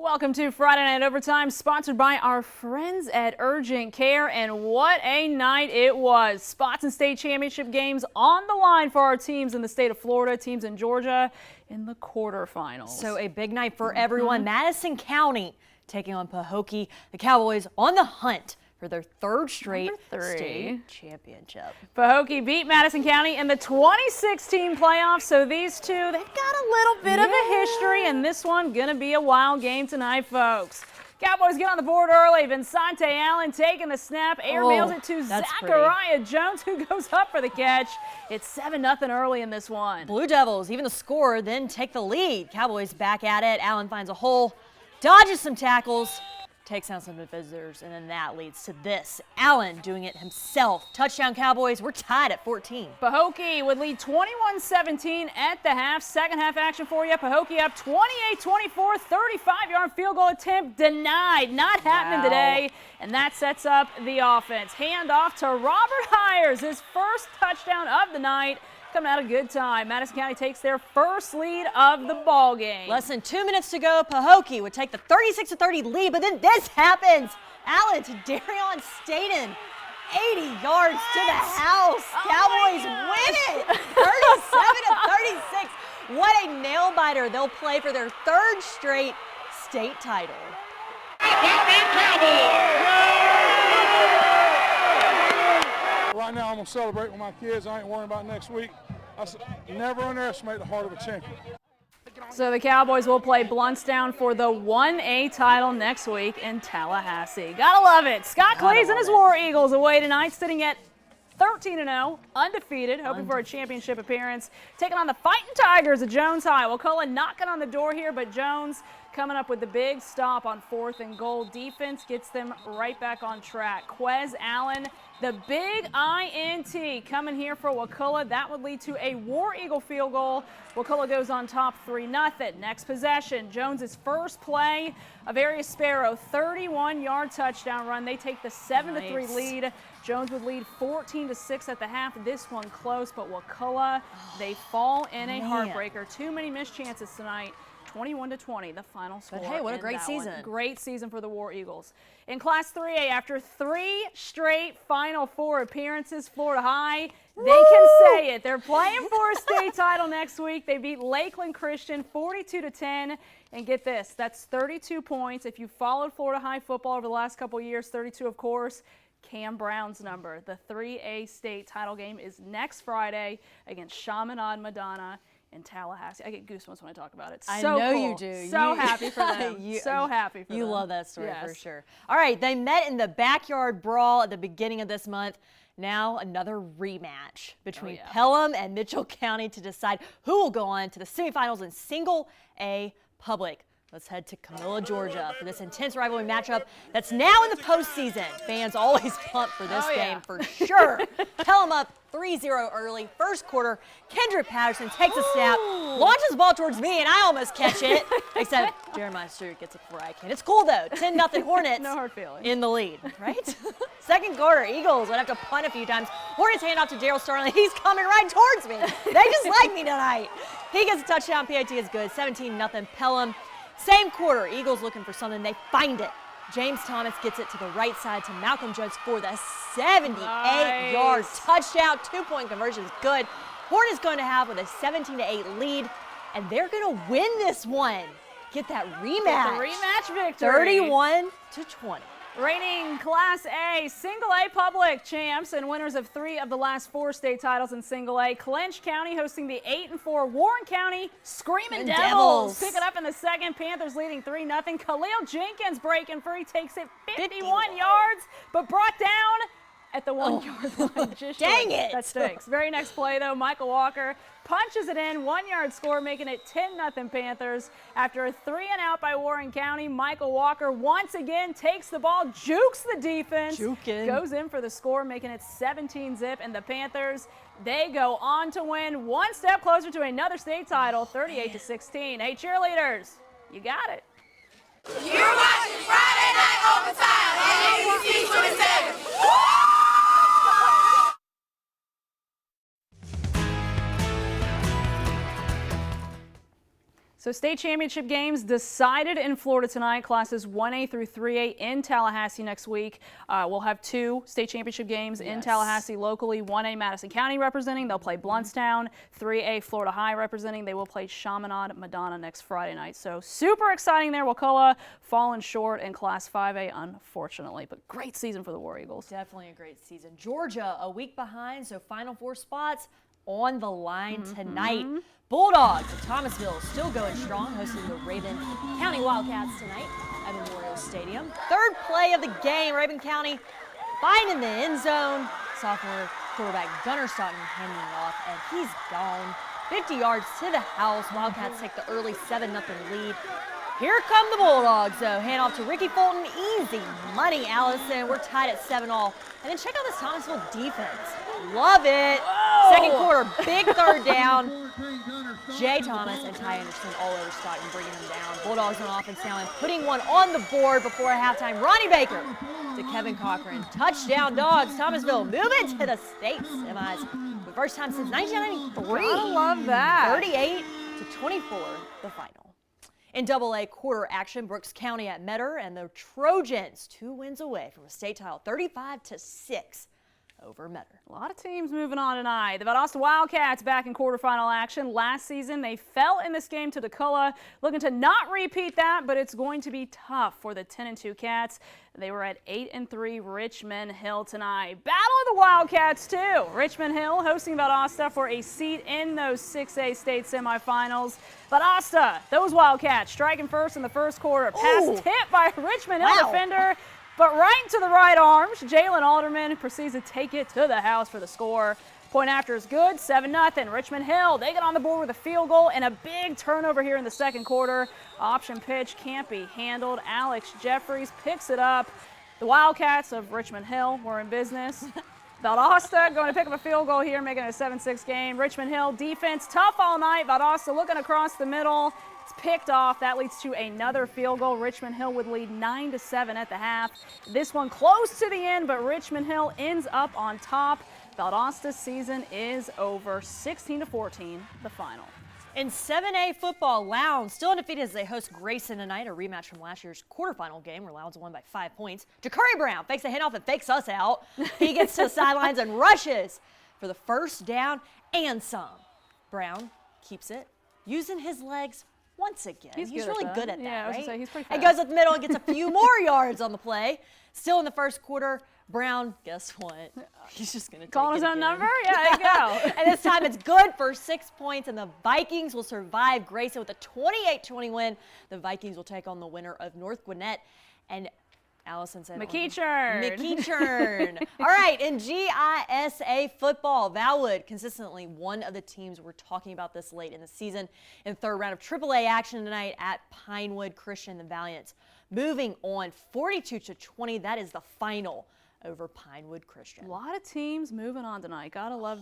Welcome to Friday Night Overtime, sponsored by our friends at Urgent Care, and what a night it was. Spots and state championship games on the line for our teams in the state of Florida, teams in Georgia in the quarterfinals. So a big night for everyone. Madison County taking on Pahokee. The Cowboys on the hunt for their third straight state championship. Pahokee beat Madison County in the 2016 playoffs, so these two, they've got a little bit of a history, and this one gonna be a wild game tonight, folks. Cowboys get on the board early. Vincente Allen taking the snap, airmails it to Zachariah Jones, who goes up for the catch. It's 7-0 early in this one. Blue Devils, even the score, then take the lead. Cowboys back at it. Allen finds a hole, dodges some tackles, takes down some visitors, and then that leads to this. Allen doing it himself. Touchdown Cowboys. We're tied at 14. Pahokee would lead 21-17 at the half. Second half action for you. Pahokee up 28-24. 35-yard field goal attempt denied. Not happening today. And that sets up the offense. Hand off to Robert Hires, his first touchdown of the night. Coming out a good time. Madison County takes their first lead of the ball game. Less than 2 minutes to go. Pahokee would take the 36-30 lead, but then this happens. Allen to Darion Staten. 80 yards to the house. Cowboys win it. 37-36. What a nail biter. They'll play for their third straight state title. Right now, I'm going to celebrate with my kids. I ain't worrying about next week. Never underestimate the heart of a champion. So the Cowboys will play Bluntstown for the 1A title next week in Tallahassee. Gotta love it. Scott Cleese and his War Eagles away tonight, sitting at 13-0, undefeated, hoping for a championship appearance. Taking on the Fighting Tigers of Jones High. Wakulla knocking on the door here, but Jones coming up with the big stop on 4th and goal. Defense gets them right back on track. Quez Allen, the big INT coming here for Wakulla. That would lead to a War Eagle field goal. Wakulla goes on top 3-0. Next possession, Jones's first play of Arius Sparrow, 31-yard touchdown run. They take the 7-3 lead. Jones would lead 14-6 at the half. This one close, but Wakulla, they fall in a heartbreaker. Too many missed chances tonight. 21-20, the final score. But hey, what a great season. Great season for the War Eagles. In Class 3A, after 3 straight Final Four appearances, Florida High, they can say it. They're playing for a state title next week. They beat Lakeland Christian 42-10. And get this, that's 32 points. If you followed Florida High football over the last couple of years, 32, of course, Cam Brown's number. The 3A state title game is next Friday against Chaminade Madonna in Tallahassee. I get goosebumps when I talk about it. I so know cool. you do. So happy for them. So happy for them. You love that story for sure. All right, they met in the backyard brawl at the beginning of this month. Now another rematch between Pelham and Mitchell County to decide who will go on to the semifinals in Single A Public. Let's head to Camilla, Georgia for this intense rivalry matchup that's now in the postseason. Fans always pumped for this game for sure. Pelham up 3-0 early, first quarter. Kendrick Patterson takes a snap, launches the ball towards me, and I almost catch it. Except Jeremiah Stewart gets it before I can. It's cool though. 10-0 Hornets no hard feelings. in the lead, right? Second quarter, Eagles would have to punt a few times. Hornets hand off to Daryl Starling. He's coming right towards me. They just like me tonight. He gets a touchdown. PAT is good. 17-0 Pelham. Same quarter, Eagles looking for something. They find it. James Thomas gets it to the right side to Malcolm Jones for the 78-yard touchdown. 2-point conversion is good. Hornets going to have with a 17-8 lead, and they're going to win this one. Get that rematch. Get the rematch victory. 31-20. Reigning Class A, Single A Public champs and winners of 3 of the last 4 state titles in Single A. Clinch County hosting the 8-4 Warren County Screaming Devils. Pick it up in the second. Panthers leading 3-0. Khalil Jenkins breaking free, takes it 51 yards, but brought down at the 1-yard line. Just dang it. That stinks. Very next play, though, Michael Walker punches it in, 1-yard score, making it 10-0 Panthers. After a 3-and-out by Warren County, Michael Walker once again takes the ball, jukes the defense, goes in for the score, making it 17-zip, and the Panthers, they go on to win one step closer to another state title, 38-16. Hey, cheerleaders, you got it. You're watching Friday Night Overtime on ABC 27. So state championship games decided in Florida tonight. Classes 1A through 3A in Tallahassee next week. We'll have 2 state championship games in Tallahassee locally. 1A Madison County representing. They'll play Bluntstown. 3A Florida High representing. They will play Chaminade Madonna next Friday night. So super exciting there. Wakulla falling short in Class 5A, unfortunately. But great season for the War Eagles. Definitely a great season. Georgia a week behind, so Final Four spots on the line tonight. Bulldogs of Thomasville still going strong, hosting the Rabun County Wildcats tonight at Memorial Stadium. Third play of the game, Rabun County finding the end zone. Sophomore quarterback Gunnar Stockton handing it off, and he's gone. 50 yards to the house. Wildcats take the early 7-0 lead. Here come the Bulldogs, though. Hand off to Ricky Fulton. Easy money, Allison. We're tied at 7-all. And then check out this Thomasville defense. Love it. Whoa. Second quarter, big third down. Jay Thomas and Ty Anderson all over Stockton, bringing them down. Bulldogs on offense now and putting one on the board before halftime. Ronnie Baker to Kevin Cochran. Touchdown, Dogs. Thomasville moving to the state semis for the first time since 1993. I love that. 38-24, the final. In AA quarter action, Brooks County at Metter and the Trojans 2 wins away from a state title, 35-6 over Metter. A lot of teams moving on tonight. The Valdosta Wildcats back in quarterfinal action. Last season, they fell in this game to Wakulla. Looking to not repeat that, but it's going to be tough for the 10-2 Cats. They were at 8-3 Richmond Hill tonight. Battle of the Wildcats, too. Richmond Hill hosting Valdosta for a seat in those 6A state semifinals. Valdosta, those Wildcats striking first in the first quarter. Pass tipped by Richmond Hill defender. But right to the right arms, Jalen Alderman proceeds to take it to the house for the score. Point after is good, 7-0. Richmond Hill, they get on the board with a field goal and a big turnover here in the second quarter. Option pitch can't be handled. Alex Jeffries picks it up. The Wildcats of Richmond Hill were in business. Valdosta going to pick up a field goal here, making it a 7-6 game. Richmond Hill defense tough all night. Valdosta looking across the middle. Picked off. That leads to another field goal. Richmond Hill would lead 9-7 at the half. This one close to the end, but Richmond Hill ends up on top. Valdosta's season is over. 16-14, the final. In 7A football, Lowndes still undefeated as they host Grayson tonight, a rematch from last year's quarterfinal game where Lowndes won by 5 points. Ja'Curry Brown fakes a handoff and fakes us out. He gets to the sidelines and rushes for the first down and some. Brown keeps it, using his legs once again. He's really good at that, yeah, right? I was gonna say, he's pretty fast. And goes up the middle and gets a few more yards on the play. Still in the first quarter, Brown, guess what? He's just going to Calling his own number? Yeah, there you go. And this time it's good for 6 points, and the Vikings will survive Grayson with a 28-20 win. The Vikings will take on the winner of North Gwinnett. And Allison said McEachern. All right, in GISA football, Valwood consistently one of the teams we're talking about this late in the season. In the third round of AAA action tonight at Pinewood Christian, the Valiants moving on 42-20. That is the final over Pinewood Christian. A lot of teams moving on tonight. Gotta love